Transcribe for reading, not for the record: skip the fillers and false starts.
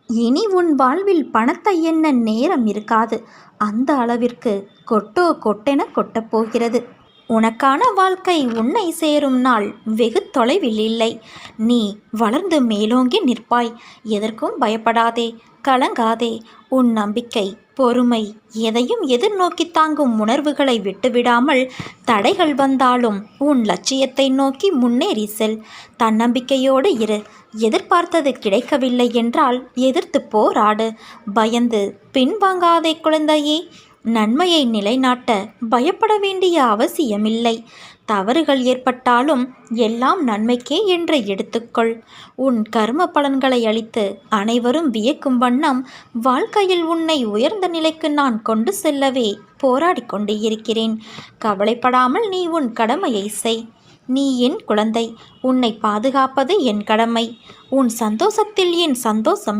இனி உன் வாழ்வில் பணத்தை எண்ண நேரம் இருக்காது. அந்த அளவிற்கு கொட்டோ கொட்டென கொட்டப் போகிறது. உனக்கான வாழ்க்கை உன்னை சேரும் நாள் வெகு தொலைவில் இல்லை. நீ வளர்ந்து மேலோங்கி நிற்பாய். எதற்கும் பயப்படாதே, கலங்காதே. உன் நம்பிக்கை, பொறுமை, எதையும் எதிர்நோக்கி தாங்கும் உணர்வுகளை விட்டுவிடாமல் தடைகள் வந்தாலும் உன் லட்சியத்தை நோக்கி முன்னேறி செல். தன்னம்பிக்கையோடு இரு. எதிர்பார்த்தது கிடைக்கவில்லை என்றால் எதிர்த்து போராடு. பயந்து பின்வாங்காதே குழந்தையே. நன்மையை நிலைநாட்ட பயப்பட வேண்டிய அவசியமில்லை. தவறுகள் ஏற்பட்டாலும் எல்லாம் நன்மைக்கே என்று எடுத்துக்கொள். உன் கர்ம பலன்களை அளித்து அனைவரும் வியக்கும் வண்ணம் வாழ்க்கையில் உன்னை உயர்ந்த நிலைக்கு நான் கொண்டு செல்லவே போராடி கொண்டு இருக்கிறேன். கவலைப்படாமல் நீ உன் கடமையை செய். நீ என் குழந்தை. உன்னை பாதுகாப்பது என் கடமை. உன் சந்தோஷத்தில் என் சந்தோஷம்